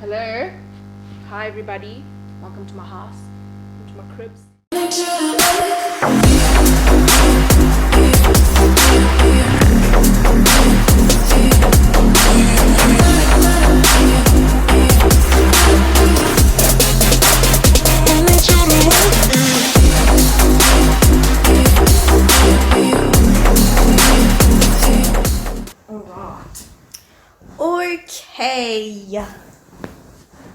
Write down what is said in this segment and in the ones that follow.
Hello. Hi, everybody. Welcome to my house. Welcome to my cribs. Okay.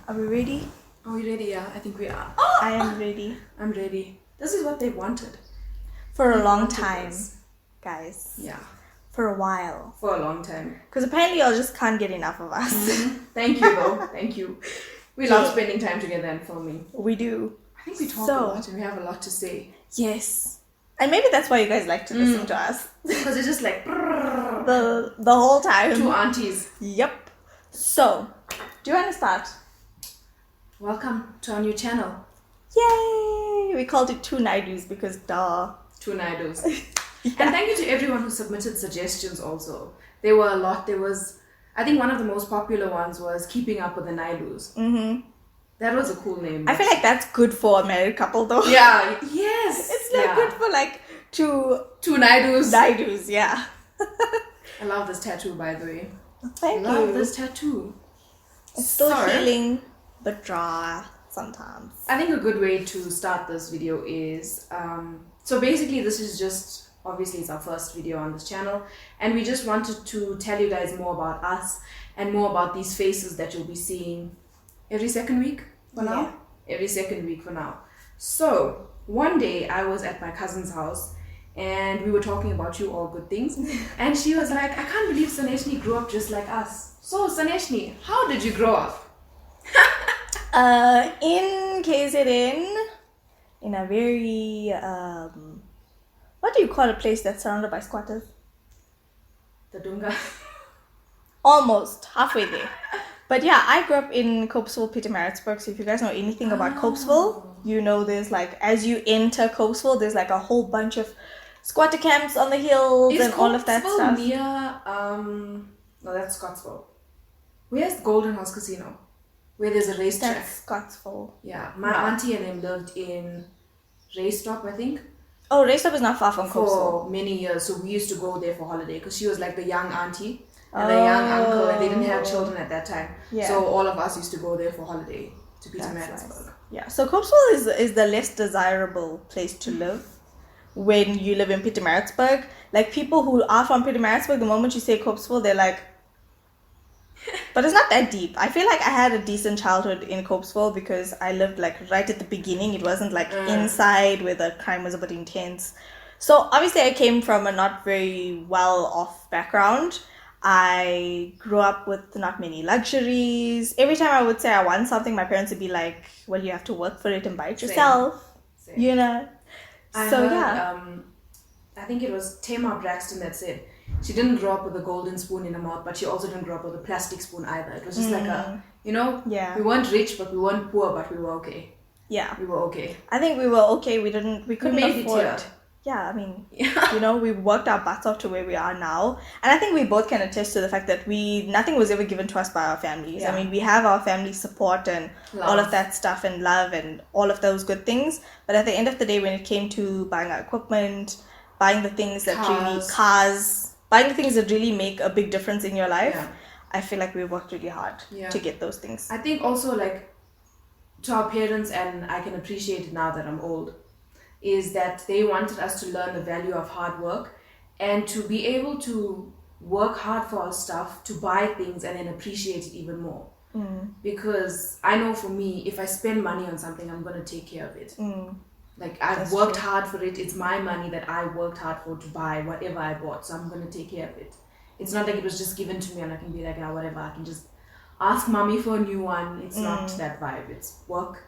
Are we ready? Are we ready? Yeah, I think we are. I am ready. I'm ready. This is what they wanted. For a long time, guys. Yeah. For a while. For a long time. Because apparently y'all just can't get enough of us. Thank you, though. Thank you. We love spending time together and filming. We do. I think we talk a lot and we have a lot to say. Yes. And maybe that's why you guys like to listen to us. Because it's just like... the whole time. Two aunties. Yep. So, do you want to start? Welcome to our new channel. Yay! We called it Two Naidus because duh. Two Naidus. Yeah. And thank you to everyone who submitted suggestions also. There were a lot. There was, I think one of the most popular ones was Keeping Up with the Naidus. Mm-hmm. That was a cool name. I feel like that's good for a married couple though. Yeah. Yes. It's like good for like two Naidus. Naidus, yeah. I love this tattoo, by the way. Thank you. I love this tattoo. It's still healing, but dry sometimes. I think a good way to start this video is, so basically this is just, obviously it's our first video on this channel, and we just wanted to tell you guys more about us and more about these faces that you'll be seeing every second week for now. Every second week for now. So one day I was at my cousin's house and we were talking about you all good things, and she was like, I can't believe Saneshni grew up just like us. So Saneshni, how did you grow up? In KZN, in a very what do you call a place that's surrounded by squatters? The Dunga. Almost halfway there. But yeah, I grew up in Copesville, Pietermaritzburg. So if you guys know anything about Copesville, you know there's like, as you enter Copesville, there's like a whole bunch of squatter camps on the hills and all of that stuff. Near, no, that's Scottsville. Where's Golden Horse Casino? Where there's a racetrack. That's Scottsville. Yeah, my auntie and him lived in Raystop, I think. Oh, Raystop is not far from Copesville. For many years, so we used to go there for holiday because she was like the young auntie and the young uncle, and they didn't have children at that time. Yeah. So all of us used to go there for holiday to Pietermaritzburg. Nice. Yeah, so Copesville is the less desirable place to live when you live in Pietermaritzburg. Like people who are from Pietermaritzburg, the moment you say Copesville, they're like, but it's not that deep. I feel like I had a decent childhood in Copesville because I lived like right at the beginning. It wasn't like inside where the crime was a bit intense. So obviously I came from a not very well off background. I grew up with not many luxuries. Every time I would say I want something, my parents would be like, well, you have to work for it and buy it yourself. Same. You know? I think it was Tamar Braxton that said she didn't grow up with a golden spoon in her mouth, but she also didn't grow up with a plastic spoon either. It was just like a, we weren't rich, but we weren't poor, but we were okay. Yeah. We were okay. I think we were okay. We couldn't afford it. Yeah, I mean, we worked our butts off to where we are now. And I think we both can attest to the fact that nothing was ever given to us by our families. Yeah. I mean, we have our family support and all of that stuff and love and all of those good things. But at the end of the day, when it came to buying our equipment, buying the things that buying the things that really make a big difference in your life, I feel like we worked really hard to get those things. I think also like to our parents, and I can appreciate it now that I'm old, is that they wanted us to learn the value of hard work and to be able to work hard for our stuff, to buy things and then appreciate it even more. Because I know for me, if I spend money on something, I'm going to take care of it. Like I've worked hard for it. It's my money that I worked hard for to buy whatever I bought. So I'm going to take care of it. It's not like it was just given to me and I can be like, whatever. I can just ask mommy for a new one. It's not that vibe. It's work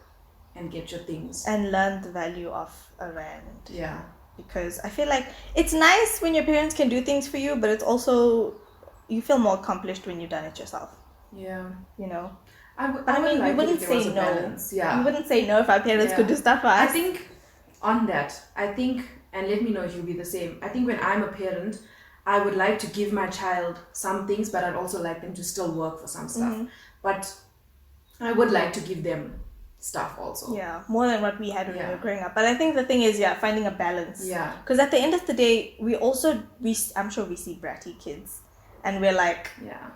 and get your things. And learn the value of a rand. Yeah. Because I feel like it's nice when your parents can do things for you, but it's also, you feel more accomplished when you've done it yourself. Yeah. You know? I mean, we wouldn't say no. Balance. Yeah. We wouldn't say no if our parents could do stuff for us. I think on that, and let me know if you'll be the same. I think when I'm a parent, I would like to give my child some things, but I'd also like them to still work for some stuff. But I would like to give them stuff also. Yeah, more than what we had when we Yeah. were growing up. But I think the thing is, finding a balance. Yeah. Because at the end of the day, I'm sure we see bratty kids, and we're like, Yeah.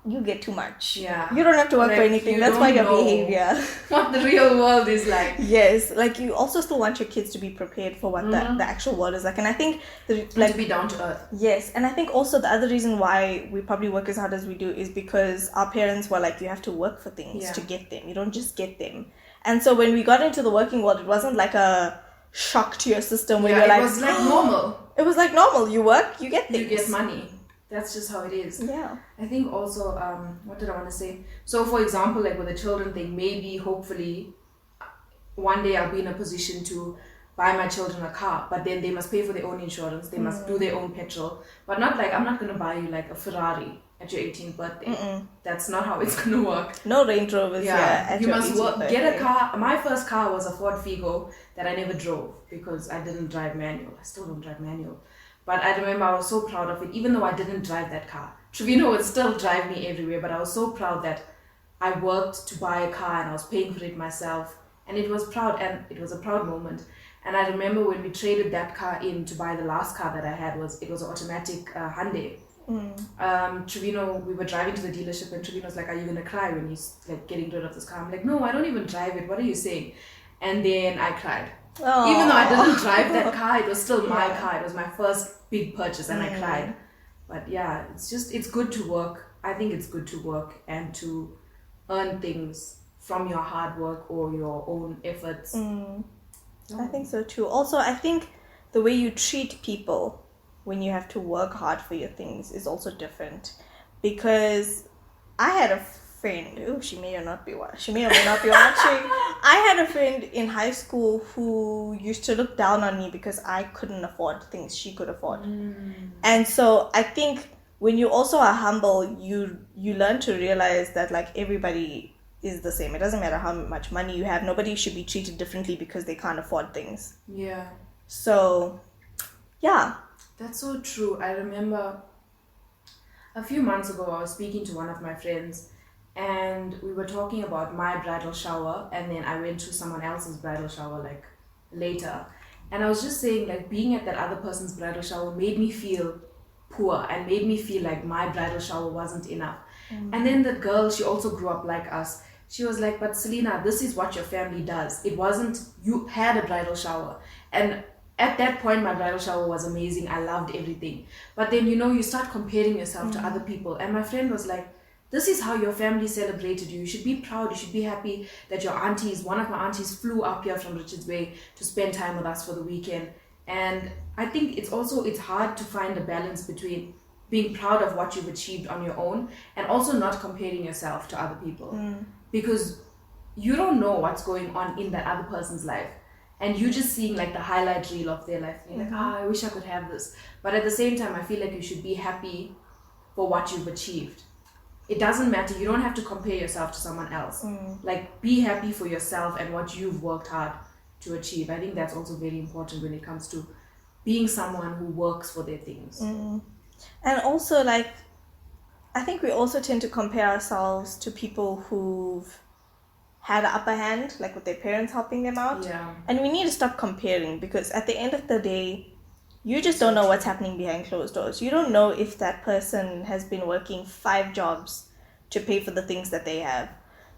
you get too much. Yeah. You don't have to work for Like, anything. you That's why don't your know behavior. what the real world is like. Yes, like you also still want your kids to be prepared for what the actual world is like. And I think To be down to earth. yes, and I think also the other reason why we probably work as hard as we do is because our parents were like, you have to work for things to get them. You don't just get them. And so when we got into the working world, it wasn't like a shock to your system where you're like, it was like normal. It was like normal. You work, you get things. You get money. That's just how it is. Yeah. I think also, what did I want to say? So, for example, like with the children thing, maybe, hopefully, one day I'll be in a position to buy my children a car, but then they must pay for their own insurance, they must do their own petrol, but not like, I'm not going to buy you like a Ferrari at your 18th birthday. That's not how it's going to work. No Range Rovers, at you your must 18th get a birthday. car. My first car was a Ford Figo that I never drove because I didn't drive manual. I still don't drive manual. But I remember I was so proud of it, even though I didn't drive that car. Trevino would still drive me everywhere, but I was so proud that I worked to buy a car and I was paying for it myself. And it was proud, and it was a proud moment. And I remember when we traded that car in to buy the last car that I had, it was an automatic Hyundai. Trevino, we were driving to the dealership and Trevino was like, are you gonna cry when he's like getting rid of this car? I'm like, no, I don't even drive it. What are you saying? And then I cried. Aww. Even though I didn't drive that car, it was still my car. It was my first big purchase and I cried. But yeah, it's good to work. I think it's good to work and to earn things from your hard work or your own efforts. I think so too. Also, I think the way you treat people when you have to work hard for your things is also different. Because I had a friend, she may or may not be watching. I had a friend in high school who used to look down on me because I couldn't afford things she could afford. And so I think when you also are humble, you learn to realize that like everybody is the same. It doesn't matter how much money you have. Nobody should be treated differently because they can't afford things. Yeah. So, yeah. That's so true. I remember a few months ago I was speaking to one of my friends and we were talking about my bridal shower, and then I went to someone else's bridal shower like later, and I was just saying like being at that other person's bridal shower made me feel poor and made me feel like my bridal shower wasn't enough. And then the girl, she also grew up like us, she was like, but Selena, this is what your family does. It wasn't, you had a bridal shower, and at that point my bridal shower was amazing. I loved everything, but then you start comparing yourself to other people, and my friend was like, this is how your family celebrated you. You should be proud. You should be happy that one of my aunties flew up here from Richards Bay to spend time with us for the weekend. And I think it's hard to find a balance between being proud of what you've achieved on your own and also not comparing yourself to other people. Because you don't know what's going on in that other person's life. And you're just seeing like the highlight reel of their life. You're like, I wish I could have this. But at the same time, I feel like you should be happy for what you've achieved. It doesn't matter. You don't have to compare yourself to someone else. Like, be happy for yourself and what you've worked hard to achieve. I think that's also very important when it comes to being someone who works for their things. And also, like, I think we also tend to compare ourselves to people who've had an upper hand, like with their parents helping them out. Yeah. And we need to stop comparing, because at the end of the day, you just don't know what's happening behind closed doors. You don't know if that person has been working 5 jobs to pay for the things that they have.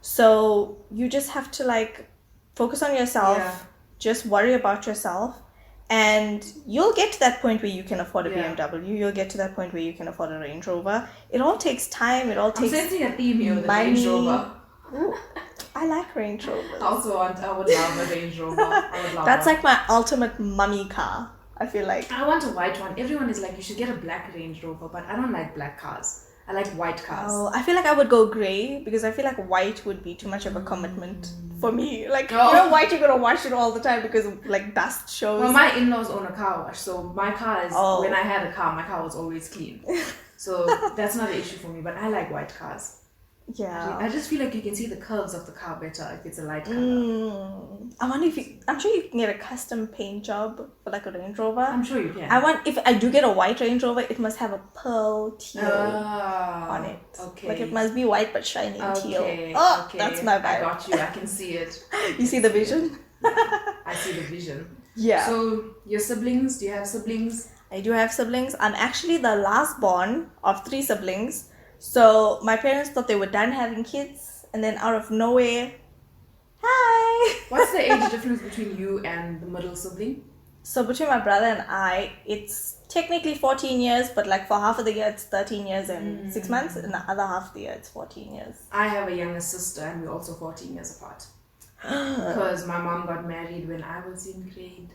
So you just have to like focus on yourself, just worry about yourself, and you'll get to that point where you can afford a BMW. You'll get to that point where you can afford a Range Rover. It all takes time. It all takes I'm sensing a theme here with the money. Range Rover. Ooh, I like Range Rovers. I would love a Range Rover. I would love That's one. like my ultimate mummy car, I feel like. I want a white one. Everyone is like, you should get a black Range Rover, but I don't like black cars. I like white cars. Oh, I feel like I would go grey, because I feel like white would be too much of a commitment for me. Like, white, you're gonna wash it all the time because of, like, dust shows. Well, my in-laws own a car wash, so my car is, when I had a car, my car was always clean. So that's not an issue for me, but I like white cars. Yeah. I just feel like you can see the curves of the car better if it's a light color. I wonder if I'm sure you can get a custom paint job for like a Range Rover. I'm sure you can. I want, if I do get a white Range Rover, it must have a pearl teal on it. Okay. Like it must be white but shiny teal. Okay. Oh, Okay. that's my vibe. I got you. I can see it. You see the vision? I see the vision. Yeah. So your siblings? Do you have siblings? I do have siblings. I'm actually the last born of 3 siblings. So my parents thought they were done having kids, and then out of nowhere, hi! What's the age difference between you and the middle sibling? So between my brother and I, it's technically 14 years, but like for half of the year it's 13 years and 6 months, and the other half of the year it's 14 years. I have a younger sister, and we're also 14 years apart. Because my mom got married when I was in grade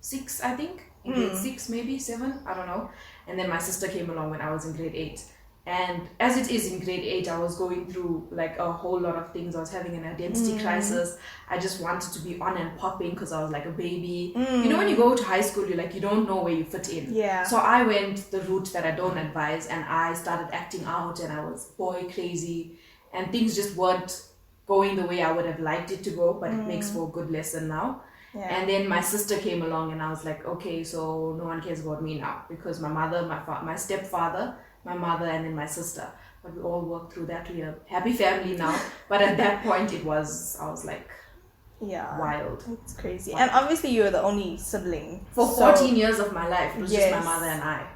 6, I think. In grade 6, maybe 7, I don't know. And then my sister came along when I was in grade 8. And as it is in grade 8, I was going through like a whole lot of things. I was having an identity crisis. I just wanted to be on and popping because I was like a baby. You know, when you go to high school, you don't know where you fit in. Yeah. So I went the route that I don't advise, and I started acting out, and I was boy crazy, and things just weren't going the way I would have liked it to go, but it makes for a good lesson now. Yeah. And then my sister came along, and I was like, okay, so no one cares about me now, because my mother, my stepfather, my mother, and then my sister. But we all worked through that. We're a happy family now. But at that point, I was like, yeah, wild. It's crazy. And obviously you're the only sibling. For 14 years of my life, it was just my mother and I.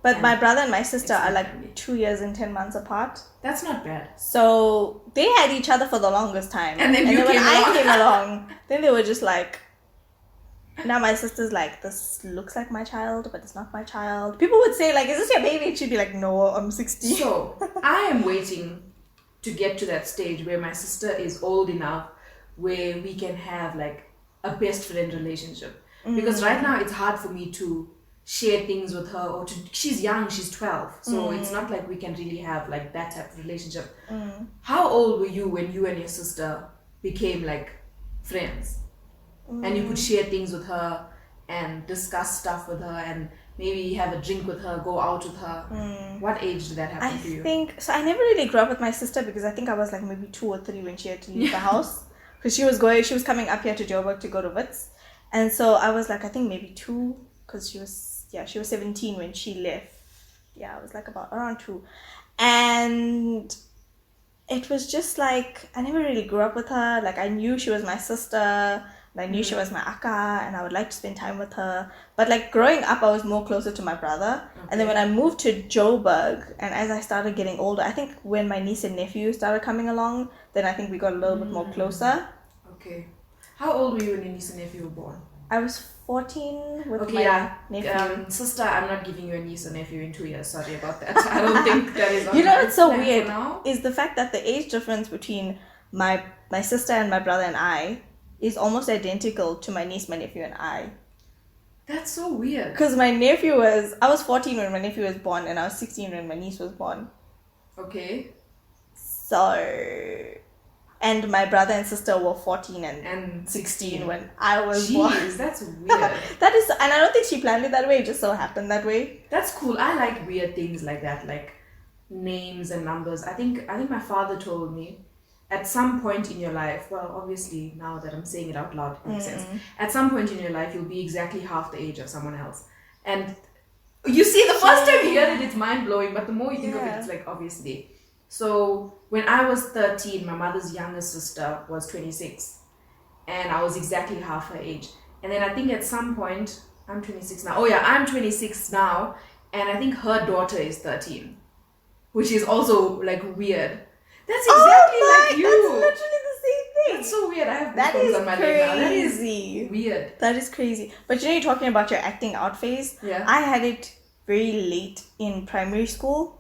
But And my brother and my sister are like family. 2 years and 10 months apart. That's not bad. So they had each other for the longest time. And then you when came I along. came along, then they were just like, now my sister's like, this looks like my child, but it's not my child. People would say like, is this your baby? And she'd be like, no, I'm 60. So I am waiting to get to that stage where my sister is old enough where we can have like a best friend relationship. Because right now it's hard for me to share things with her, or she's young, she's 12. So it's not like we can really have like that type of relationship. How old were you when you and your sister became like friends? And you could share things with her and discuss stuff with her and maybe have a drink with her, go out with her. What age did that happen to you? I think, so I never really grew up with my sister because I think I was like maybe 2 or 3 when she had to leave the house. Because she was coming up here to Joburg to go to Wits. And so I was like, I think maybe 2, because she was 17 when she left. Yeah, I was like around 2. And it was just like, I never really grew up with her. Like I knew she was my sister. And I knew she was my akka, and I would like to spend time with her. But like growing up, I was more closer to my brother. Okay. And then when I moved to Joburg, and as I started getting older, I think when my niece and nephew started coming along, then I think we got a little bit more closer. Okay. How old were you when your niece and nephew were born? I was 14 with my nephew. Sister, I'm not giving you a niece or nephew in 2 years. Sorry about that. I don't think that is on You know my what's so plan weird for now. is the fact that the age difference between my sister and my brother and I is almost identical to my niece, my nephew, and I. That's so weird. Because I was 14 when my nephew was born, and I was 16 when my niece was born. Okay. So, and my brother and sister were 14 and 16 when I was born. Jeez, that's weird. That is, and I don't think she planned it that way. It just so happened that way. That's cool. I like weird things like that, like names and numbers. I think my father told me, at some point in your life, well, obviously now that I'm saying it out loud, it makes sense. At some point in your life, you'll be exactly half the age of someone else. And you see, the first time you hear it, it's mind-blowing, but the more you think of it, it's like, obviously. So when I was 13, my mother's youngest sister was 26. And I was exactly half her age. And then I think at some point, I'm 26 now. Oh yeah, I'm 26 now. And I think her daughter is 13. Which is also like weird. That's exactly like you. That's literally the same thing. That's so weird. I have that goosebumps is on my crazy. leg now. That is weird. That is crazy. But you know, you're talking about your acting out phase. Yeah. I had it very late in primary school.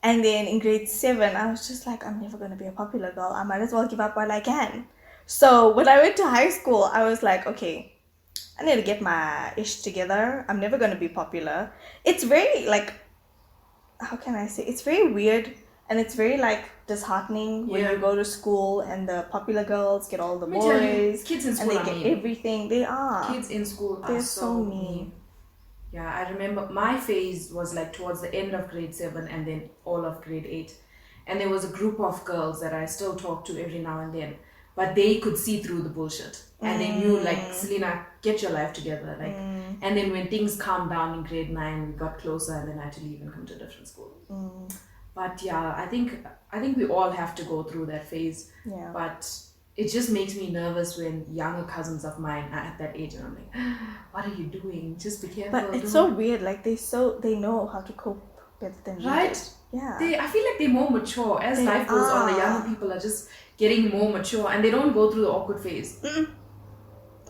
And then in grade 7, I was just like, I'm never going to be a popular girl. I might as well give up while I can. So when I went to high school, I was like, okay, I need to get my ish together. I'm never going to be popular. It's very like, how can I say? It's very weird. And it's very like disheartening when you go to school and the popular girls get all the boys. Kids in school and they get everything. They are. Kids in school They're are so mean. Yeah, I remember my phase was like towards the end of grade 7 and then all of grade 8. and there was a group of girls that I still talk to every now and then, but they could see through the bullshit, and they knew, like, Selena, get your life together, like. And then when things calmed down in grade 9, we got closer, and then I had to leave and come to a different school. But yeah, I think we all have to go through that phase. Yeah. But it just makes me nervous when younger cousins of mine are at that age, and I'm like, what are you doing? Just be careful. But it's so weird. Like they know how to cope better than we right? do. Yeah. I feel like they're more mature as life goes on. The younger people are just getting more mature, and they don't go through the awkward phase.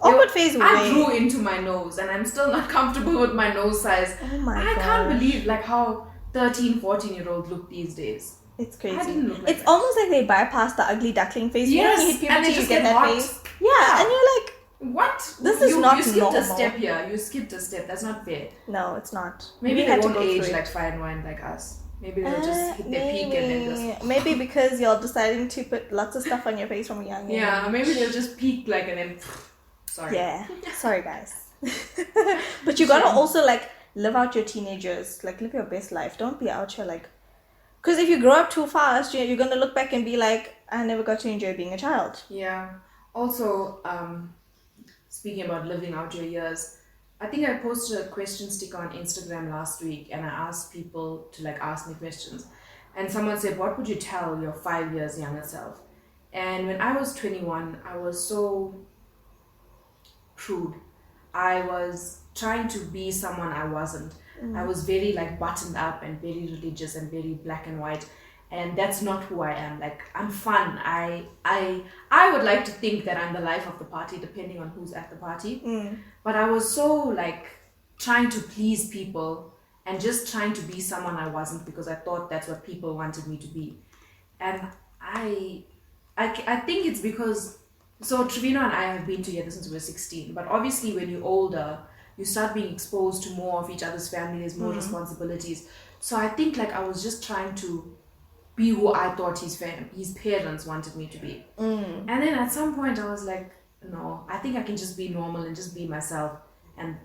Awkward phase. I grew into my nose, and I'm still not comfortable with my nose size. Oh my god! I can't believe like how 13, 14-year-olds look these days. It's crazy. I didn't look like it's that. almost like they bypass the ugly duckling phase. Yes, you know, when you hit puberty, and they you just get get that hot. phase. Yeah, and you're like, what? This is not You skipped normal. a step here. You skipped a step. That's not fair. no, it's not. Maybe We they had to won't go age through it. like fine wine like us. Maybe they'll just hit their peak and then just... Maybe because you're deciding to put lots of stuff on your face from a young age. Yeah, maybe they'll just peak like and then... Sorry. Yeah. Sorry, guys. But you gotta also like live out your teenage years. Like live your best life. Don't be out here like... Because if you grow up too fast, you're gonna look back and be like, I never got to enjoy being a child. Yeah. Also, speaking about living out your years, I think I posted a question sticker on Instagram last week, and I asked people to like ask me questions. And someone said, what would you tell your 5 years younger self? And when I was 21, I was so prude. I was trying to be someone I wasn't. I was very like buttoned up and very religious and very black and white. And that's not who I am. Like, I'm fun. I would like to think that I'm the life of the party, depending on who's at the party. But I was so like trying to please people and just trying to be someone I wasn't, because I thought that's what people wanted me to be. And I think it's because, so Trevino and I have been together since we were 16. But obviously when you're older, you start being exposed to more of each other's families, more responsibilities. So I think like I was just trying to be who I thought his parents wanted me to be. And then at some point I was like, no, I think I can just be normal and just be myself. And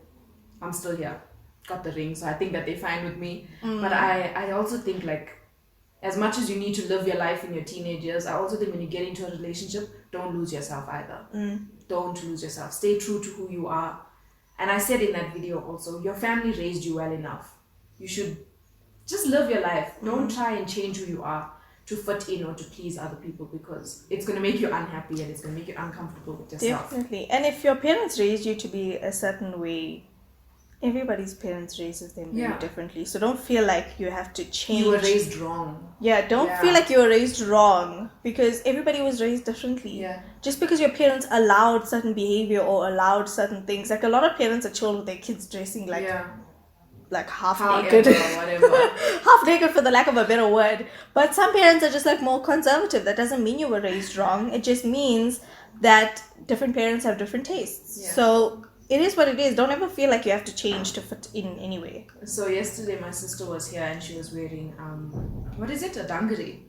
I'm still here. Got the ring, so I think that they're fine with me. But I also think like, as much as you need to live your life in your teenage years, I also think when you get into a relationship, don't lose yourself either. Don't lose yourself. Stay true to who you are. And I said in that video also, your family raised you well enough. You should just live your life. Don't try and change who you are to fit in or to please other people, because it's going to make you unhappy and it's going to make you uncomfortable with yourself. Definitely. And if your parents raised you to be a certain way, everybody's parents raises them very differently. So don't feel like you have to change. You were raised wrong. Yeah, don't feel like you were raised wrong, because everybody was raised differently. Yeah. Just because your parents allowed certain behavior or allowed certain things. Like a lot of parents are chill with their kids dressing like half naked. Whatever. Half naked, for the lack of a better word. But some parents are just like more conservative. That doesn't mean you were raised wrong. It just means that different parents have different tastes. Yeah. So it is what it is. Don't ever feel like you have to change to fit in anyway. So yesterday my sister was here and she was wearing what is it? A dungaree.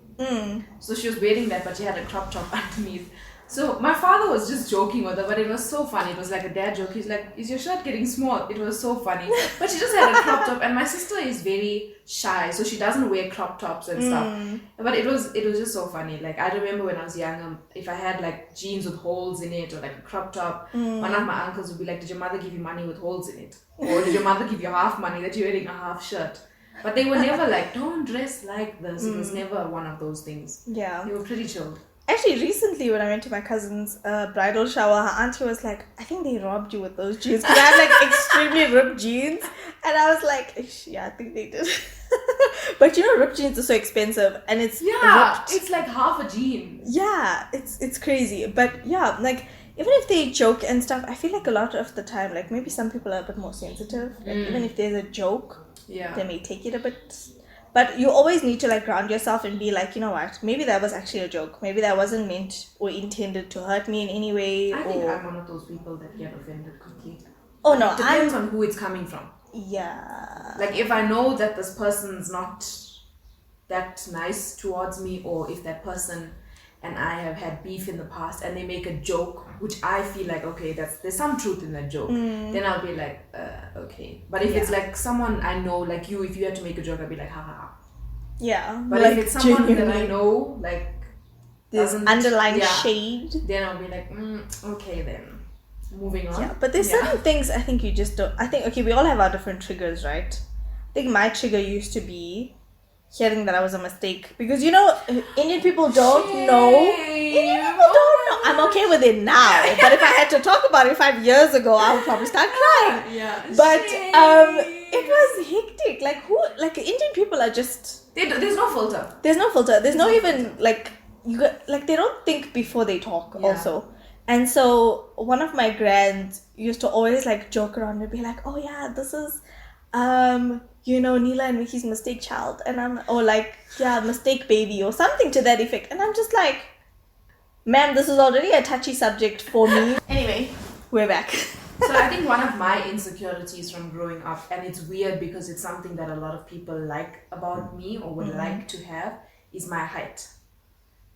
So she was wearing that, but she had a crop top underneath. So my father was just joking with her, but it was so funny. It was like a dad joke. He's like, is your shirt getting small? It was so funny. But she just had a crop top, and my sister is very shy, so she doesn't wear crop tops and stuff. But it was just so funny. Like, I remember when I was younger, if I had like jeans with holes in it or like a crop top, one of my uncles would be like, did your mother give you money with holes in it? Or did your mother give you half money that you're wearing a half shirt? But they were never like, don't dress like this. It was never one of those things. Yeah. They were pretty chilled. Actually, recently when I went to my cousin's bridal shower, her auntie was like, I think they robbed you with those jeans. Because I had like extremely ripped jeans. And I was like, "Ish, yeah, I think they did." But you know, ripped jeans are so expensive. And it's ripped. It's like half a jean. Yeah, it's crazy. But yeah, like, even if they joke and stuff, I feel like a lot of the time, like maybe some people are a bit more sensitive. Like even if there's a joke, they may take it a bit... But you always need to like ground yourself and be like, you know what, maybe that was actually a joke. Maybe that wasn't meant or intended to hurt me in any way. I think I'm one of those people that get offended quickly. Oh no, it depends on who it's coming from. Yeah. Like if I know that this person's not that nice towards me, or if that person and I have had beef in the past and they make a joke, which I feel like, okay, there's some truth in that joke, then I'll be like, okay. But if it's like someone I know, like you, if you had to make a joke, I'd be like, ha ha ha. Yeah. But like if it's someone that I genuinely, know, like, there's doesn't, underlying yeah, shade. then I'll be like, okay then, moving on. Yeah, but there's Yeah. certain things I think you just don't. I think, okay, we all have our different triggers, right? I think my trigger used to be hearing that I was a mistake because Indian people don't know. Indian Shame. people don't know. Oh I'm my okay with it now, but if I had to talk about it 5 years ago, I would probably start crying. Yeah. But Shame. it was hectic. Like Indian people are just There's no filter. there's no filter. There's no no even they don't think before they talk Yeah. also. And so one of my grands used to always like joke around and be like, "Oh yeah, this is Neela and Vicky's mistake child," mistake baby or something to that effect. And I'm just like, ma'am, this is already a touchy subject for me. Anyway, we're back. So I think one of my insecurities from growing up, and it's weird because it's something that a lot of people like about me or would like to have, is my height.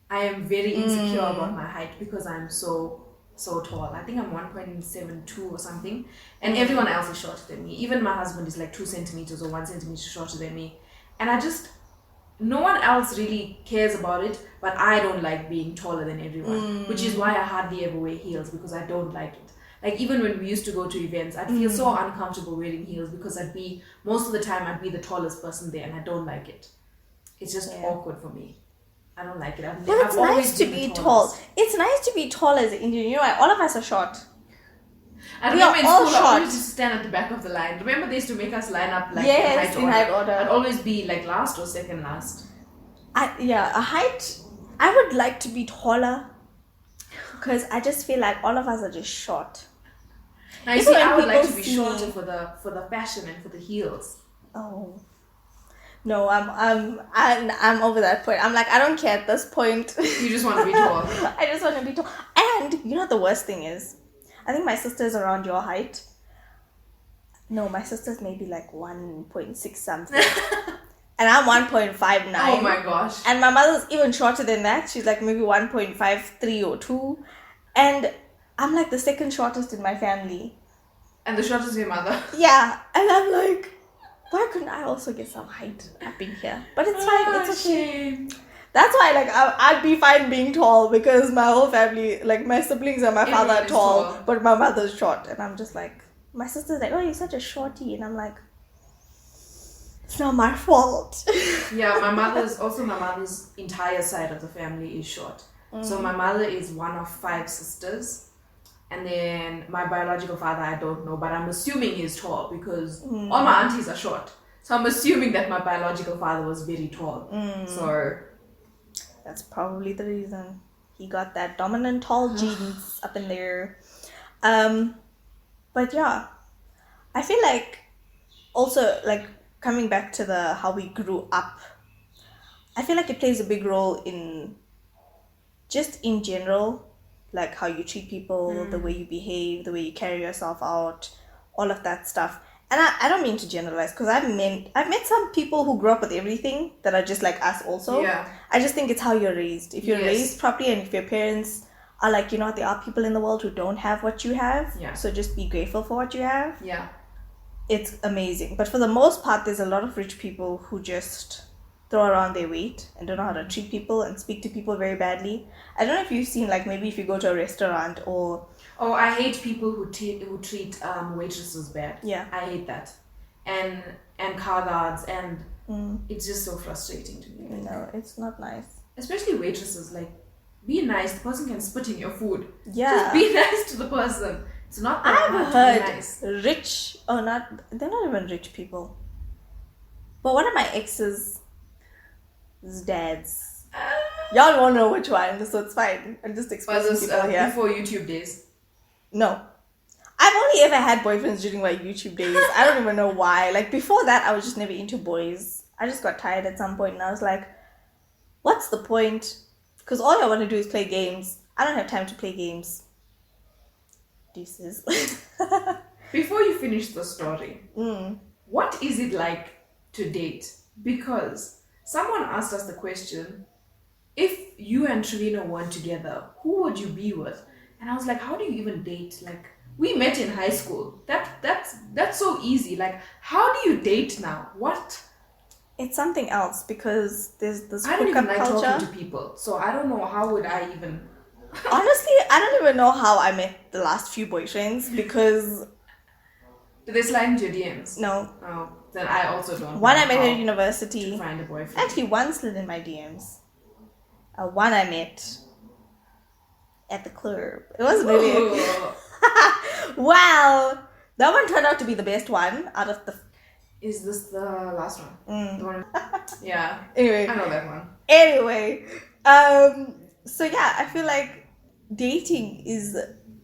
I am very insecure about my height because I'm so tall. I think I'm 1.72 or something, and everyone else is shorter than me. Even my husband is like 2 centimeters or 1 centimeter shorter than me, and no one else really cares about it, but I don't like being taller than everyone, which is why I hardly ever wear heels because I don't like it. Like even when we used to go to events, I'd feel so uncomfortable wearing heels because most of the time I'd be the tallest person there, and I don't like it. It's just awkward for me. I don't like it. But it's nice to be tall. It's nice to be tall as an Indian. All of us are short. I We are remember in all school I short. always used to stand at the back of the line. Remember they used to make us line up like Yes, in height order. I'd always be like last or second last. A height. I would like to be taller because I just feel like all of us are just short. Now you Even see, when I would like to people be see shorter me- for the fashion and for the heels. Oh. No, I'm over that point. I'm like, I don't care at this point. You just want to be tall. I just want to be tall. And you know what the worst thing is? I think my sister's around your height. No, my sister's maybe like 1.6 something. And I'm 1.59. Oh my gosh. And my mother's even shorter than that. She's like maybe 1.53 or 2. And I'm like the second shortest in my family. And the shortest is your mother. Yeah. And I'm like, why couldn't I also get some height up in here? But it's fine. It's okay. Shame. That's why, like, I'd be fine being tall because my whole family, like, my siblings and my father are Everyone is tall, tall. but my mother's short. And I'm just like, my sister's like, "Oh, you're such a shorty." And I'm like, it's not my fault. Yeah, my mother's entire side of the family is short. So my mother is one of 5 sisters, and then my biological father I don't know, but I'm assuming he's tall because all my aunties are short. So I'm assuming that my biological father was very tall. So That's probably the reason. He got that dominant tall genes up in there. But yeah, I feel like also, like, coming back to how we grew up, I feel like it plays a big role in just in general, like how you treat people, the way you behave, the way you carry yourself out, all of that stuff. And I don't mean to generalize because I've met some people who grew up with everything that are just like us also. Yeah. I just think it's how you're raised. If you're Yes. raised properly and if your parents are like, there are people in the world who don't have what you have. Yeah. So just be grateful for what you have. yeah. It's amazing. But for the most part, there's a lot of rich people who just throw around their weight and don't know how to treat people and speak to people very badly. I don't know if you've seen, like, maybe if you go to a restaurant or... Oh, I hate people who treat waitresses bad. Yeah. I hate that. And car guards, and it's just so frustrating to me. No, it's not nice. Especially waitresses, like, be nice. The person can spit in your food. Yeah. Just be nice to the person. It's not that I've hard heard to be nice. they're not even rich people. But one of my ex's dads, y'all won't know which one, so it's fine. I'm just Was exposing this people here. before YouTube days? No. I've only ever had boyfriends during my YouTube days. I don't even know why. Like, before that, I was just never into boys. I just got tired at some point and I was like, what's the point? Because all I want to do is play games. I don't have time to play games. Deuces. Before you finish the story, what is it like to date? Because someone asked us the question, if you and Trevina weren't together, who would you be with? And I was like, how do you even date? Like, we met in high school. That's so easy. Like, how do you date now? What? it's something else because there's this I don't even hookup like culture. talking to people, so I don't know how would I even. Honestly, I don't even know how I met the last few boyfriends because Did they slide into your DMs? no. Oh, then I also don't. One know I met how at university. to find a boyfriend. Actually, one slid in my DMs. One I met at the club. It wasn't really. Ooh. Wow, that one turned out to be the best one out of the. Is this the last one? The one. Yeah. Anyway. I know that one. Anyway, so yeah, I feel like dating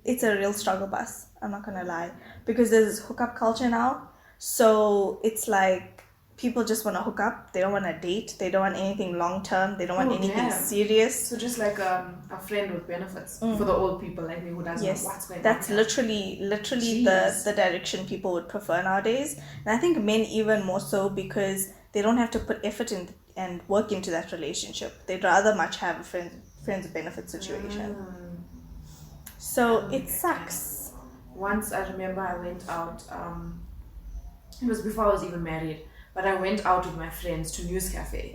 it's a real struggle bus. I'm not gonna lie, because there's hookup culture now. So it's like people just want to hook up. They don't want to date. They don't want anything long term. They don't want anything serious. So just like a friend with benefits for the old people like me who doesn't know what's going on. That's literally the direction people would prefer nowadays. And I think men even more so because they don't have to put effort in and work into that relationship. They'd rather much have a friends with benefit situation. So it sucks. Once I remember I went out, it was before I was even married, but I went out with my friends to News Cafe,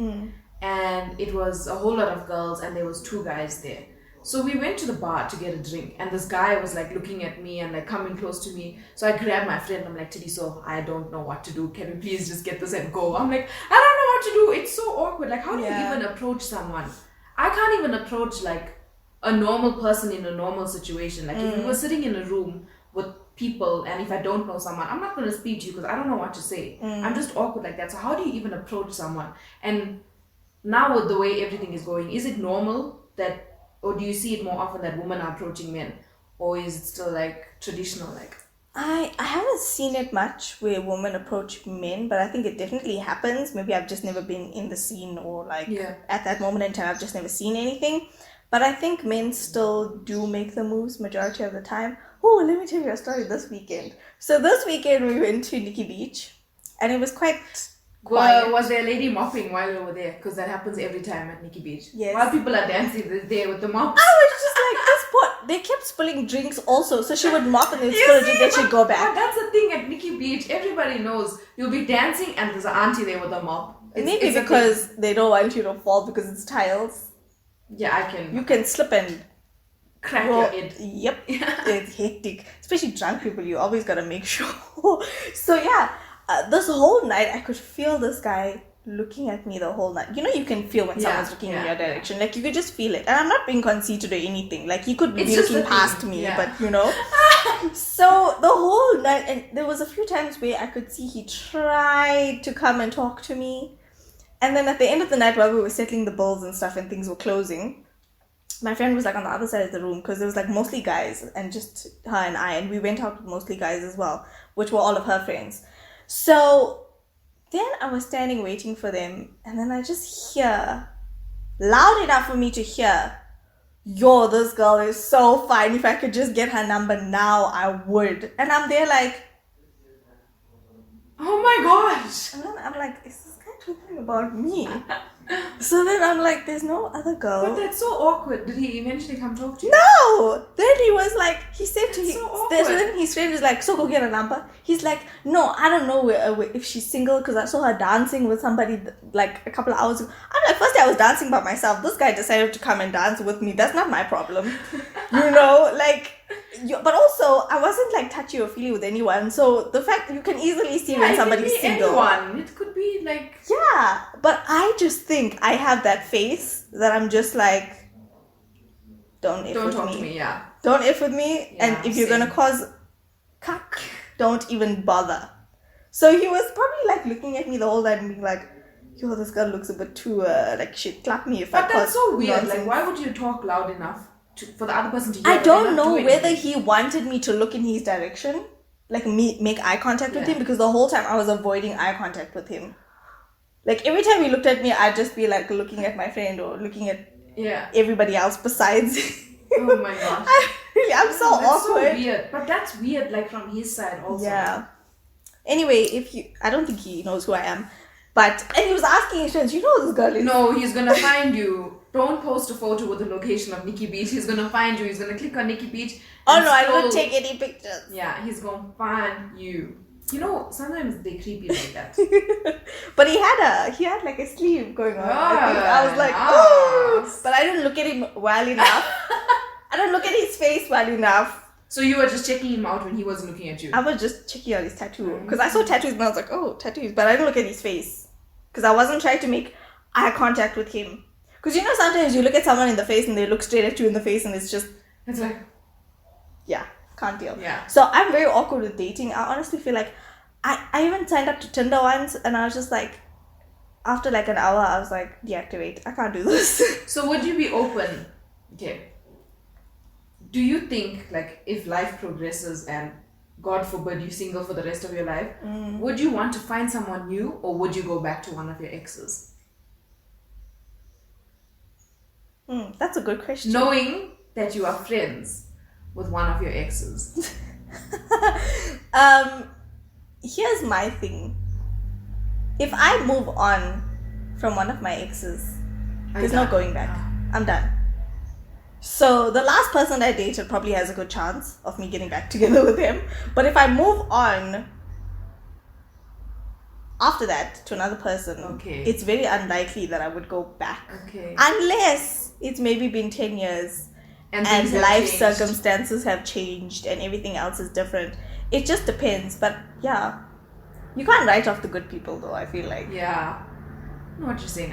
and it was a whole lot of girls and there was 2 guys there. So we went to the bar to get a drink, and this guy was like looking at me and like coming close to me. So I grabbed my friend. I'm like, Tiddy, so I don't know what to do. Can we please just get this and go? I'm like, I don't know what to do. It's so awkward. Like, how do you even approach someone? I can't even approach like a normal person in a normal situation. Like if we were sitting in a room with people and if I don't know someone, I'm not going to speak to you because I don't know what to say. I'm just awkward like that. So how do you even approach someone? And now with the way everything is going, is it normal that, or do you see it more often that women are approaching men, or is it still like traditional? Like I haven't seen it much where women approach men, but I think it definitely happens. Maybe I've just never been in the scene, or like at that moment in time I've just never seen anything. But I think men still do make the moves majority of the time. Oh, let me tell you a story this weekend. So this weekend we went to Nikki Beach, and it was quite quiet. Was there a lady mopping while you were there? Because that happens every time at Nikki Beach. Yes. While people are dancing there with the mops. I was just like, this pot. They kept spilling drinks also. So she would mop and then spill a drink, then she'd go back. That's the thing at Nikki Beach. Everybody knows you'll be dancing and there's an auntie there with a mop. Maybe because they don't want you to fall because it's tiles. Yeah, you can slip and crack your head. Yep. It's hectic. Especially drunk people, you always gotta make sure. So yeah, this whole night I could feel this guy looking at me the whole night. You know, you can feel when someone's looking in your direction. Like you could just feel it. And I'm not being conceited or anything. Like he could be looking past me, but you know. So the whole night, and there was a few times where I could see he tried to come and talk to me. And then at the end of the night, while we were settling the bills and stuff and things were closing, my friend was like on the other side of the room because there was like mostly guys and just her and I, and we went out with mostly guys as well, which were all of her friends. So then I was standing waiting for them, and then I just hear, loud enough for me to hear, yo, this girl is so fine. If I could just get her number now, I would. And I'm there like, oh my gosh. And then I'm like, is this guy talking about me? So then I'm like, there's no other girl. But that's so awkward. Did he eventually come talk to you? No! Then he was like, he said to him, so then his friend was like, so go get a number. He's like, no, I don't know if she's single because I saw her dancing with somebody like a couple of hours ago. I'm like, first day I was dancing by myself. This guy decided to come and dance with me. That's not my problem. You know, like, but also I wasn't like touchy or feely with anyone. So the fact you can easily see when somebody's single. Anyone. It could be like... Yeah, but I just think I have that face that I'm just like, don't talk to me, yeah. Don't F with me, yeah, and if you're gonna cause cuck, don't even bother. So he was probably like looking at me the whole night and being like, yo, this girl looks a bit too like she'd clap me if I But that's so weird. nonsense. Like, why would you talk loud enough for the other person to hear? I don't know whether he wanted me to look in his direction, like make eye contact with him, because the whole time I was avoiding eye contact with him. Like every time he looked at me, I'd just be like looking at my friend or looking at everybody else besides. Oh my gosh. I'm so awkward. So weird. But that's weird, like from his side also. Yeah. Anyway, I don't think he knows who I am. And he was asking his friends, you know who this girl is? No, he's gonna find you. Don't post a photo with the location of Nikki Beach. He's gonna find you. He's gonna click on Nikki Beach. Oh no, I don't take any pictures. Yeah, he's gonna find you. You know, sometimes they creepy like that. But he had like a sleeve going on. I was like, Nice. oh, but I didn't look at him well enough. I don't look at his face well enough. So you were just checking him out when he wasn't looking at you? I was just checking out his tattoo. Because I saw tattoos and I was like, oh, tattoos. But I didn't look at his face. Because I wasn't trying to make eye contact with him. Because you know, sometimes you look at someone in the face and they look straight at you in the face and it's just... It's like... Yeah, can't deal. Yeah. So I'm very awkward with dating. I honestly feel like... I even signed up to Tinder once and I was just like... After like an hour, I was like, deactivate. I can't do this. So would you be open? Okay. Do you think, like, if life progresses and, God forbid, you're single for the rest of your life, would you want to find someone new or would you go back to one of your exes? That's a good question. Knowing that you are friends with one of your exes. Here's my thing. If I move on from one of my exes, there's no going back. I'm done. So the last person I dated probably has a good chance of me getting back together with him. But if I move on after that to another person, it's very unlikely that I would go back. Okay. Unless it's maybe been 10 years and life circumstances have changed and everything else is different. It just depends. But yeah, you can't write off the good people though, I feel like. Yeah. I know what you're saying.